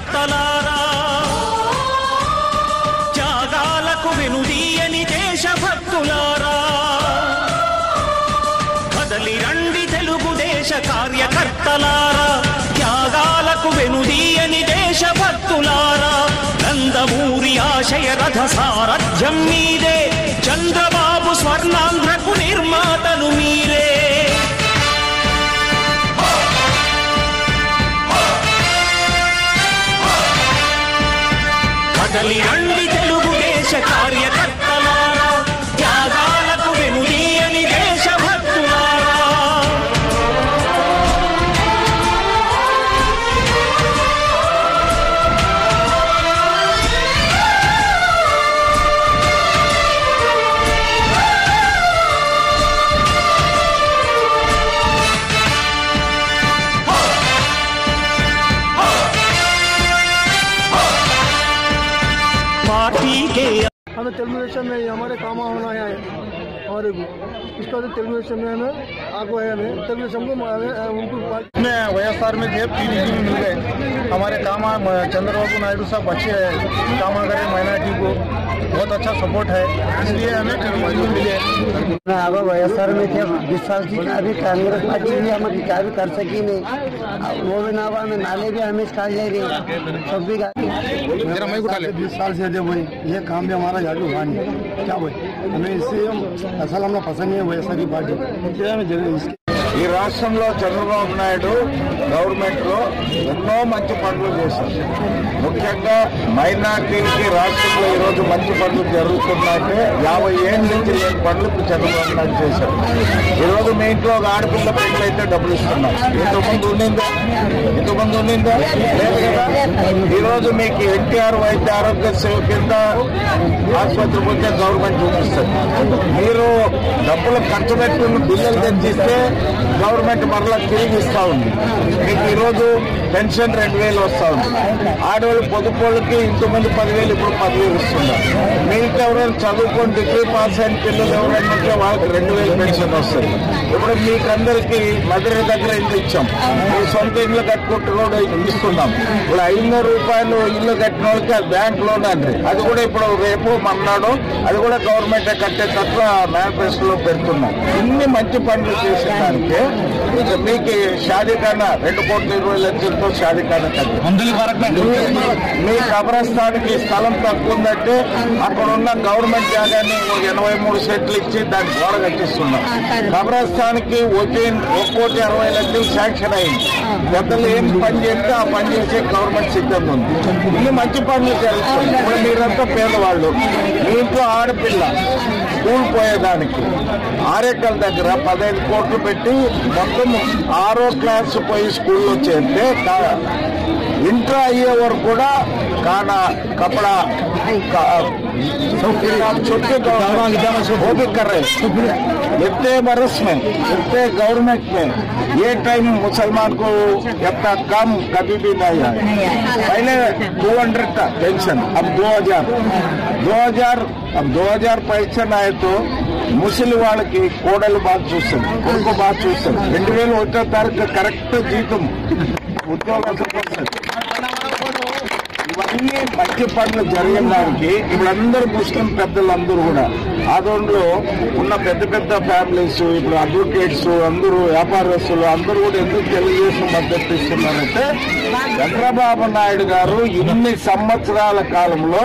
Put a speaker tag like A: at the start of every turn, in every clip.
A: కార్యకర్తలారా, త్యాగాలకు వెనుదీయని దేశభక్తులారా, కదలి రండి తెలుగుదేశ కార్యకర్తలారా, త్యాగాలకు వెనుదీయని దేశభక్తులారా, నందమూరి ఆశయ రథ సారథ్యం మీదే, చంద్రబాబు స్వర్ణాంధ్రకు నిర్మాతలు మీరే. కదలి రండి తెలుగుదేశ కార్యకర్తలారా, త్యాగాలకు వెనుదీయని దేశభక్తులారా.
B: हमें तेलुगुदेशम में हमारे काम होना है हमारे को इसका तो तेलुगुदेशम में हमें आगो है हमें तेलुगुदेशम को उनको
C: वाईएसआर में जो पीडीपी में मिल गए हमारे काम चंद्रबाबू नायडू साहब अच्छे काम करें माइनॉरिटी को बहुत अच्छा सपोर्ट है इसलिए हमें टीडीपी में मिले।
B: अब वाईएसआर में थे 20 साल की अभी कांग्रेस पार्टी ने हमें क्या भी कर सकी नहीं वो भी ना हुआ हमें नाले भी हमें खा ले रही सब भी 20 साल से जब भाई ये काम भी हमारा जाके हुआ नहीं क्या भाई हमें इससे असल हमें पसंद नहीं है वाईएसआर की पार्टी
C: ఈ రాష్ట్రంలో చంద్రబాబు నాయుడు గవర్నమెంట్ లో ఎన్నో మంచి పనులు చేశారు. ముఖ్యంగా మైనార్టీలకి రాష్ట్రంలో ఈరోజు మంచి పనులు జరుగుతున్నాయంటే 50 ఏళ్ళ నుంచి లేని పనులు ఇప్పుడు చంద్రబాబు నాయుడు చేశారు. ఈరోజు మీ ఇంట్లో ఒక ఆడపిల్ల పెళ్లి అయితే డబ్బులు ఇస్తున్నాం. ఇంతకుముందు ఉండిందా లేదు కదా. ఈరోజు మీకు ఎన్టీఆర్ వైద్య ఆరోగ్య సేవ కింద ఆసుపత్రి పోతే గవర్నమెంట్ చూపిస్తుంది. మీరు డబ్బులు ఖర్చు పెట్టుకుని బిల్లులు తెచ్చిస్తే గవర్నమెంట్ మరలా తిరిగి ఇస్తా ఉంది. మీకు ఈరోజు పెన్షన్ 2000 వస్తా ఉంది. ఆడవాళ్ళు పొదుపోళ్ళకి ఇంతకుముందు 10,000 ఇప్పుడు 10,000 ఇస్తున్నారు. మీకు ఎవరైనా చదువుకొని డిగ్రీ పాస్ అయిన పిల్లలు ఎవరైనా ఉంటే వాళ్ళకి 2,000 పెన్షన్ వస్తుంది. ఇప్పుడు మీకు అందరికీ మధుర దగ్గర ఇల్లు ఇచ్చాం. మీ సొంత ఇల్లు కట్టుకుంటూ కూడా ఇస్తున్నాం. ఇప్పుడు 500 రూపాయలు ఇల్లు కట్టిన వాళ్ళకి అది బ్యాంక్ లోన్ అండి. అది కూడా ఇప్పుడు రేపు మన్నాడు అది కూడా గవర్నమెంట్ కట్టేటట్లు మేనిఫెస్టోలో పెడుతున్నాం. ఇన్ని మంచి పనులు చేసేదానికి మీకు షాదీఖానా 2,20,00,000తో షాదీఖానా కట్టారు. మీ కబ్రస్థానికి స్థలం తక్కువ ఉందంటే అక్కడ ఉన్న గవర్నమెంట్ జాగాన్ని 83 సెంట్లు ఇచ్చి దాన్ని గోడ కట్టిస్తున్నాం. కబ్రస్థానికి 1,60,00,000 శాంక్షన్ అయింది. పెద్దలు ఏం పని చేస్తే ఆ పని చేసే గవర్నమెంట్ సిద్ధంగా ఉంది. ఇన్ని మంచి పనులు జరుగుతుంది. ఇప్పుడు మీరంతా పేదవాళ్ళు. మీ ఇంట్లో ఆడపిల్ల స్కూల్ పోయేదానికి ఆరేకల్ దగ్గర 15 కోట్లు పెట్టి మొత్తం 6వ క్లాస్ పోయి స్కూల్లో చేరితే ఇంటర్ అయ్యే వరకు కూడా खाना कपड़ा छुट्टी वो भी कर रहे। इतने बरस में इतने गवर्नमेंट में ये टाइम मुसलमान को इतना कम कभी भी नहीं आया। पहले 200 था पेंशन, अब 2000 अब 2000 पेंशन आए तो ముసలి వాళ్ళకి కోడలు బాగా చూస్తారు, కొడుకు బాగా చూస్తారు. 2001వ తారీఖు కరెక్ట్ జీతం ఉద్యోగాలకు వస్తుంది. ఇవన్నీ మంచి పనులు జరగడానికి ఇప్పుడు అందరూ ముస్లిం పెద్దలందరూ కూడా ఆదోన్లో ఉన్న పెద్ద పెద్ద ఫ్యామిలీస్, ఇప్పుడు అడ్వకేట్స్ అందరూ, వ్యాపారస్తులు అందరూ కూడా ఎందుకు తెలుగుదేశం మద్దతు ఇస్తున్నారంటే చంద్రబాబు నాయుడు గారు ఇన్ని సంవత్సరాల కాలంలో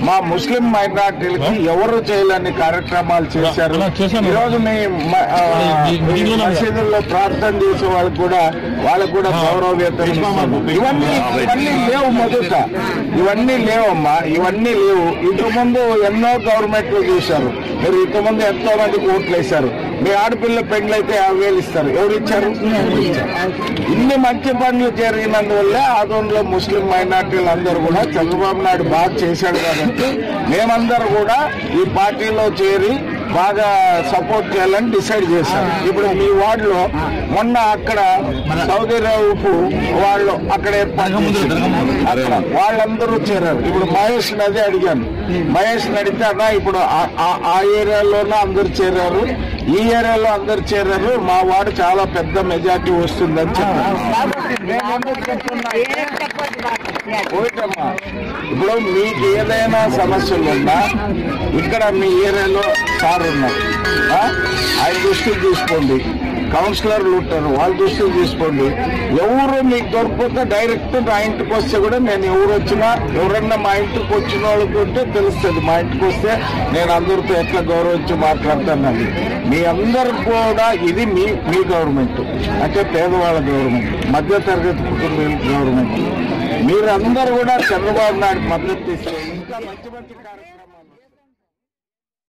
C: మా ముస్లిం మైనార్టీలకి ఎవరు చేయలేని కార్యక్రమాలు చేశారు. ఈరోజు మీ మసీదుల్లో ప్రార్థన చేసే వాళ్ళకు కూడా గౌరవ వేతనం ఇవన్నీ లేవు. మొదట ఇవన్నీ లేవమ్మా, ఇవన్నీ లేవు. ఇంతకుముందు ఎన్నో గవర్నమెంట్లు చూశారు. మీరు ఇంతకుముందు ఎంతో మందికి ఓట్లు వేశారు. మీ ఆడపిల్ల పెండ్లైతే 50,000 ఇస్తారు. ఎవరు ఇచ్చారు? ఇన్ని మంచి పనులు జరిగినందువల్లే ఆదోన్లో ముస్లిం మైనార్టీలు అందరూ కూడా చంద్రబాబు నాయుడు బాగా చేశాడు కాబట్టి మేమందరూ కూడా ఈ పార్టీలో చేరి బాగా సపోర్ట్ చేయాలని డిసైడ్ చేశారు. ఇప్పుడు మీ వార్డులో మొన్న అక్కడ సౌదీ రౌపు వాళ్ళు అక్కడ ఏర్పాటు అక్కడ వాళ్ళందరూ చేరారు. ఇప్పుడు మహేష్ నది అడిగాను, మహేష్ అడిగితే అన్నా ఇప్పుడు ఆ ఏరియాలోనే అందరూ చేరారు. ఈ ఏరియాలో అందరు చేరారు. మా వాడు చాలా పెద్ద మెజార్టీ వస్తుందని చెప్పారు. ఇప్పుడు మీకు ఏదైనా సమస్యలు ఉన్నా ఇక్కడ మీ ఏరియాలో సార్ ఉన్నారు, ఆయన దృష్టికి తీసుకోండి. కౌన్సిలర్లు ఉంటారు, వాళ్ళ దృష్టికి తీసుకోండి. ఎవరు మీకు దొరకకపోతే డైరెక్ట్ నా ఇంటికి వస్తే కూడా నేను ఎవరు వచ్చినా ఎవరన్నా మా ఇంటికి వచ్చిన వాళ్ళకి ఉంటే తెలుస్తుంది. మా ఇంటికి వస్తే నేను అందరితో ఎట్లా గౌరవించి మాట్లాడతానని. మీ అందరు కూడా ఇది మీ గవర్నమెంట్ అంటే పేదవాళ్ళ గవర్నమెంట్, మధ్యతరగతి కుటుంబం గవర్నమెంట్. మీరందరూ కూడా చంద్రబాబు నాయుడు మద్దతు తీసుకొని ఇంకా మంచి మంచి కార్యక్రమాలు